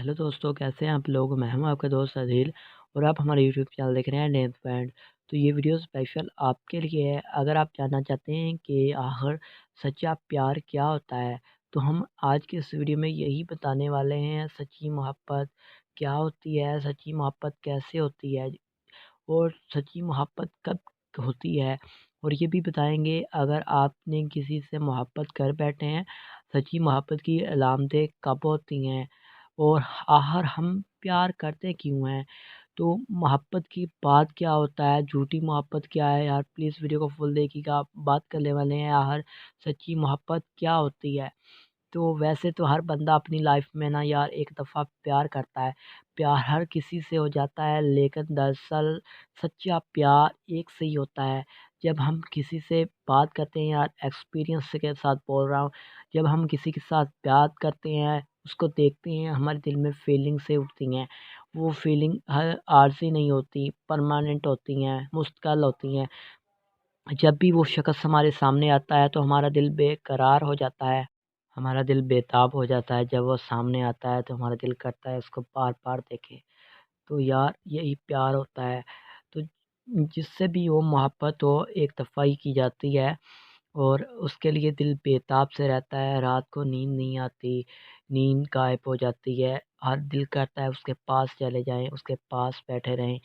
Hello दोस्तों, कैसे हैं आप लोग। मैं हूं आपका दोस्त अदील और आप हमारे यूट्यूब चैनल देख रहे हैं नेम्स बैंड। तो ये वीडियो स्पेशल आपके लिए है। अगर आप जानना चाहते हैं कि आखिर सच्चा प्यार क्या होता है, तो हम आज के इस वीडियो में यही बताने वाले हैं। सच्ची मोहब्बत क्या होती है, सच्ची मोहब्बत कैसे होती है और सच्ची मोहब्बत कब होती है, और ये भी बताएंगे अगर आपने किसी से मोहब्बत कर बैठे हैं, सच्ची मोहब्बत की अलामतें कब होती हैं और आखिर हम प्यार करते क्यों हैं। तो मोहब्बत की बात क्या होता है, झूठी मोहब्बत क्या है यार, प्लीज़ वीडियो को फुल देखिएगा। बात करने वाले हैं आखिर सच्ची मोहब्बत क्या होती है। तो वैसे तो हर बंदा अपनी लाइफ में ना यार एक दफ़ा प्यार करता है। प्यार हर किसी से हो जाता है, लेकिन दरअसल सच्चा प्यार एक से ही होता है। जब हम किसी से बात करते हैं यार, एक्सपीरियंस के साथ बोल रहा हूँ, जब हम किसी के साथ प्यार करते हैं, उसको देखते हैं, हमारे दिल में फीलिंग से उठती हैं। वो फीलिंग हर आर्जी नहीं होती, परमानेंट होती हैं, मुस्तकिल होती हैं। जब भी वो शख़्स हमारे सामने आता है तो हमारा दिल बेकरार हो जाता है, हमारा दिल बेताब हो जाता है। जब वो सामने आता है तो हमारा दिल करता है उसको बार-बार देखें। तो यार यही प्यार होता है। तो जिससे भी हो मोहब्बत हो एक दफ़ा ही की जाती है और उसके लिए दिल बेताब से रहता है। रात को नींद नहीं आती, नींद गायब हो जाती है। हर दिल करता है उसके पास चले जाएँ, उसके पास बैठे रहें,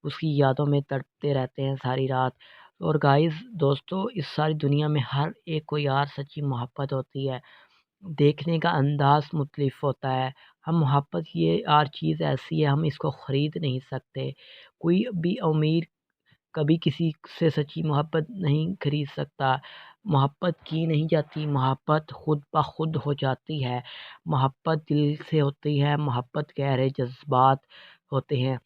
उसकी यादों में तड़पते रहते हैं सारी रात। और गाइस दोस्तों, इस सारी दुनिया में हर एक को यार सच्ची मोहब्बत होती है। देखने का अंदाज़ मुख्तलिफ होता है। हम मोहब्बत ये यार चीज़ ऐसी है, हम इसको ख़रीद नहीं सकते। कोई भी अमीर कभी किसी से सच्ची मोहब्बत नहीं खरीद सकता। मोहब्बत की नहीं जाती, मोहब्बत खुद ब खुद हो जाती है। मोहब्बत दिल से होती है, मोहब्बत गहरे जज़्बात होते हैं,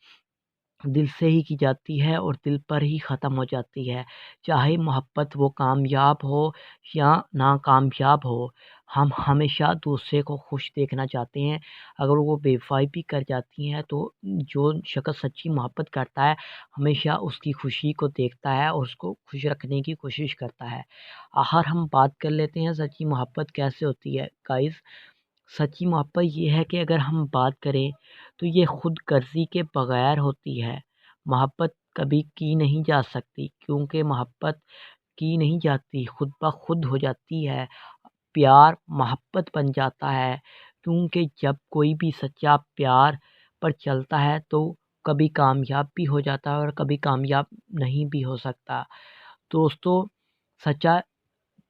दिल से ही की जाती है और दिल पर ही ख़त्म हो जाती है। चाहे मोहब्बत वो कामयाब हो या नाकामयाब हो, हम हमेशा दूसरे को खुश देखना चाहते हैं। अगर वो बेवफ़ाई भी कर जाती हैं तो जो शख़्स सच्ची मोहब्बत करता है, हमेशा उसकी खुशी को देखता है और उसको खुश रखने की कोशिश करता है। आखिर हम बात कर लेते हैं सच्ची मोहब्बत कैसे होती है। गाइस, सच्ची मोहब्बत ये है कि अगर हम बात करें तो ये खुद गर्ज़ी के बगैर होती है। मोहब्बत कभी की नहीं जा सकती, क्योंकि मोहब्बत की नहीं जाती, खुद ब खुद हो जाती है। प्यार मोहब्बत बन जाता है, क्योंकि जब कोई भी सच्चा प्यार पर चलता है तो कभी कामयाब भी हो जाता है और कभी कामयाब नहीं भी हो सकता। दोस्तों, सच्चा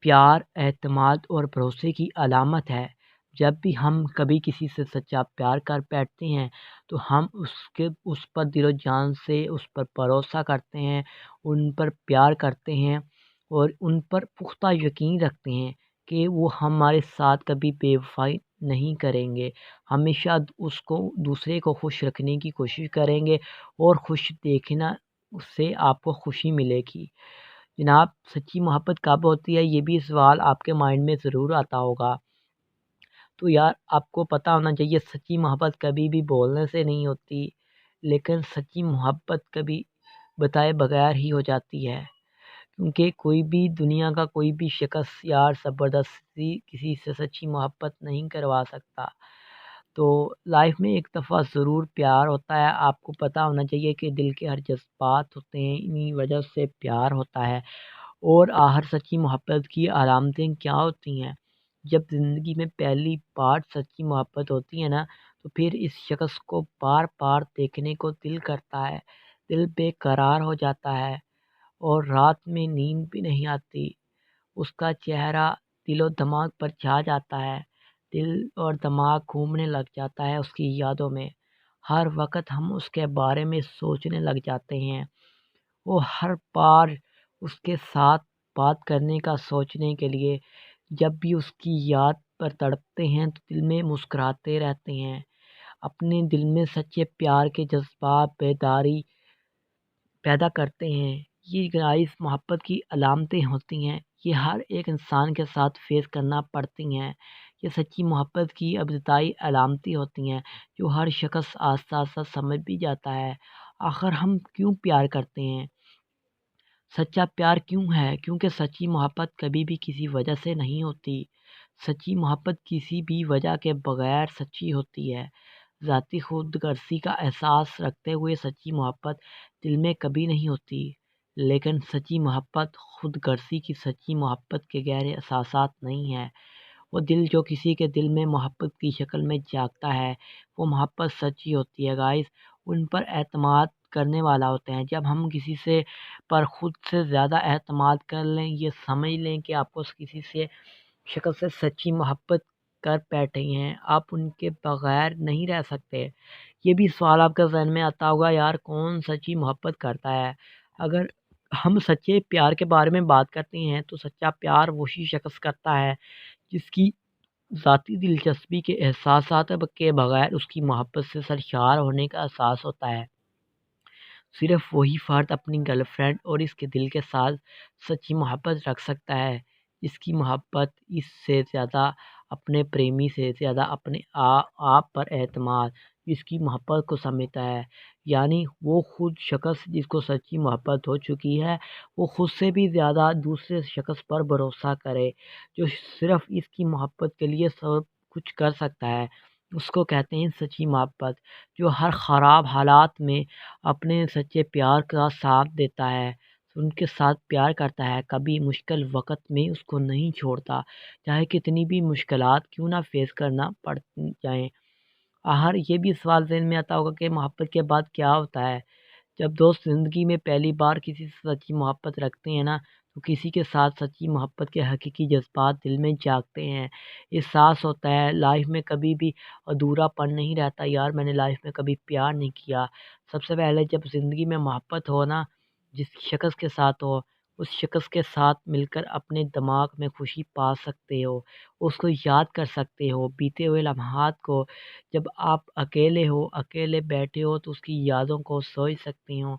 प्यार एतमाद और भरोसे की अलामत है। जब भी हम कभी किसी से सच्चा प्यार कर बैठते हैं तो हम उस पर दिलो जान से उस पर भरोसा करते हैं, उन पर प्यार करते हैं और उन पर पुख्ता यकीन रखते हैं कि वो हमारे साथ कभी बेवफ़ाई नहीं करेंगे। हमेशा उसको दूसरे को खुश रखने की कोशिश करेंगे और खुश देखना उससे आपको खुशी मिलेगी। जनाब, सच्ची मोहब्बत कब होती है, ये भी सवाल आपके माइंड में ज़रूर आता होगा। तो यार आपको पता होना चाहिए, सच्ची मोहब्बत कभी भी बोलने से नहीं होती, लेकिन सच्ची मोहब्बत कभी बताए बगैर ही हो जाती है। क्योंकि कोई भी दुनिया का कोई भी शख़्स यार ज़बरदस्ती किसी से सच्ची मोहब्बत नहीं करवा सकता। तो लाइफ में एक दफ़ा ज़रूर प्यार होता है। आपको पता होना चाहिए कि दिल के हर जज़्बात होते हैं, इन्हीं वजह से प्यार होता है। और आखिर सच्ची मोहब्बत की अलामतें क्या होती हैं? जब ज़िंदगी में पहली बार सच्ची मोहब्बत होती है ना, तो फिर इस शख़्स को बार-बार देखने को दिल करता है, दिल बेकरार हो जाता है और रात में नींद भी नहीं आती। उसका चेहरा दिलो-दिमाग पर छा जाता है, दिल और दिमाग घूमने लग जाता है उसकी यादों में। हर वक़्त हम उसके बारे में सोचने लग जाते हैं। वो हर बार उसके साथ बात करने का सोचने के लिए जब भी उसकी याद पर तड़पते हैं तो दिल में मुस्कुराते रहते हैं। अपने दिल में सच्चे प्यार के जज़्बात बेदारी पैदा करते हैं। ये गाइस मोहब्बत की अलामतें होती हैं। ये हर एक इंसान के साथ फ़ेस करना पड़ती हैं। ये सच्ची मोहब्बत की इब्तिदाई अलामतें होती हैं, जो हर शख़्स आस्ता-आस्ता समझ भी जाता है। आखिर हम क्यों प्यार करते हैं? सच्चा प्यार क्यों है? क्योंकि सच्ची मोहब्बत कभी भी किसी वजह से नहीं होती। सच्ची मोहब्बत किसी भी वजह के बगैर सच्ची होती है। ذاتی خود غرضی کا احساس رکھتے ہوئے سچی محبت دل میں کبھی نہیں ہوتی، لیکن سچی محبت خود غرضی کی سچی محبت کے گہرے احساسات نہیں ہے۔ وہ دل جو کسی کے دل میں محبت کی شکل میں جاگتا ہے، وہ محبت سچی ہوتی ہے گائز، ان پر اعتماد کرنے والا ہوتا ہے۔ جب ہم کسی سے پر خود سے زیادہ اعتماد کر لیں، یہ سمجھ لیں کہ آپ کو کسی سے شکل سے سچی محبت کر بیٹھے ہیں، آپ ان کے بغیر نہیں رہ سکتے۔ یہ بھی سوال آپ کے ذہن میں آتا ہوگا، یار کون سچی محبت کرتا ہے؟ اگر ہم سچے پیار کے بارے میں بات کرتے ہیں تو سچا پیار وہی شخص کرتا ہے جس کی ذاتی دلچسپی کے احساسات کے بغیر اس کی محبت سے سرشار ہونے کا احساس ہوتا ہے۔ صرف وہی فرد اپنی گرل فرینڈ اور اس کے دل کے ساتھ سچی محبت رکھ سکتا ہے جس کی محبت اس سے زیادہ اپنے پریمی سے زیادہ اپنے آپ پر اعتماد، جس کی محبت کو سمجھتا ہے۔ یعنی وہ خود شخص جس کو سچی محبت ہو چکی ہے، وہ خود سے بھی زیادہ دوسرے شخص پر بھروسہ کرے، جو صرف اس کی محبت کے لیے سب کچھ کر سکتا ہے۔ اس کو کہتے ہیں سچی محبت، جو ہر خراب حالات میں اپنے سچے پیار کا ساتھ دیتا ہے، ان کے ساتھ پیار کرتا ہے، کبھی مشکل وقت میں اس کو نہیں چھوڑتا، چاہے کتنی بھی مشکلات کیوں نہ فیس کرنا پڑ جائیں۔ آخر یہ بھی سوال ذہن میں آتا ہوگا کہ محبت کے بعد کیا ہوتا ہے؟ جب دوست زندگی میں پہلی بار کسی سے سچی محبت رکھتے ہیں نا، تو کسی کے ساتھ سچی محبت کے حقیقی جذبات دل میں جاگتے ہیں، احساس ہوتا ہے لائف میں کبھی بھی ادھورا پن نہیں رہتا، یار میں نے لائف میں کبھی پیار نہیں کیا۔ سب سے پہلے جب زندگی میں محبت ہو نا، جس شخص کے ساتھ ہو، اس شخص کے ساتھ مل کر اپنے دماغ میں خوشی پا سکتے ہو، اس کو یاد کر سکتے ہو، بیتے ہوئے لمحات کو۔ جب آپ اکیلے ہو، اکیلے بیٹھے ہو تو اس کی یادوں کو سوچ سکتے ہو،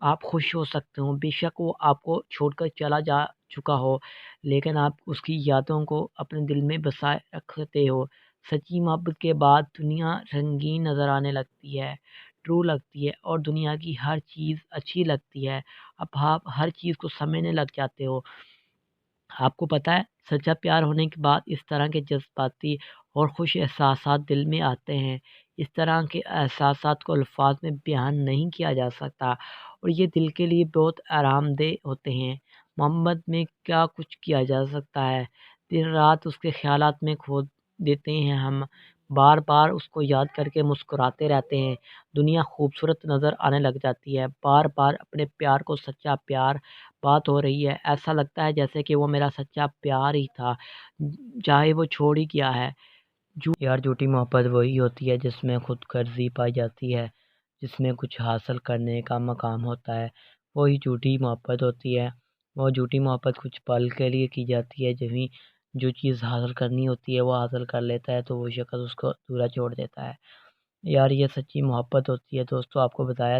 آپ خوش ہو سکتے ہو، بے شک وہ آپ کو چھوڑ کر چلا جا چکا ہو، لیکن آپ اس کی یادوں کو اپنے دل میں بسائے رکھتے ہو۔ سچی محبت کے بعد دنیا رنگین نظر آنے لگتی ہے، ٹرو لگتی ہے، اور دنیا کی ہر چیز اچھی لگتی ہے۔ اب آپ ہر چیز کو سمجھنے لگ جاتے ہو۔ آپ کو پتہ ہے سچا پیار ہونے کے بعد اس طرح کے جذباتی اور خوش احساسات دل میں آتے ہیں، اس طرح کے احساسات کو الفاظ میں بیان نہیں کیا جا سکتا، اور یہ دل کے لیے بہت آرام دہ ہوتے ہیں۔ محبت میں کیا کچھ کیا جا سکتا ہے، دن رات اس کے خیالات میں کھو دیتے ہیں ہم، بار بار اس کو یاد کر کے مسکراتے رہتے ہیں، دنیا خوبصورت نظر آنے لگ جاتی ہے، بار بار اپنے پیار کو سچا پیار بات ہو رہی ہے، ایسا لگتا ہے جیسے کہ وہ میرا سچا پیار ہی تھا، چاہے وہ چھوڑ ہی گیا ہے۔ یار جھوٹی محبت وہی ہوتی ہے جس میں خود غرضی پائی جاتی ہے، جس میں کچھ حاصل کرنے کا مقام ہوتا ہے، وہی جھوٹی محبت ہوتی ہے۔ وہ جھوٹی محبت کچھ پل کے لیے کی جاتی ہے، جبھی جو چیز حاصل کرنی ہوتی ہے وہ حاصل کر لیتا ہے تو وہ شخص اس کو ادھورا چھوڑ دیتا ہے۔ یار یہ سچی محبت ہوتی ہے دوستو، آپ کو بتایا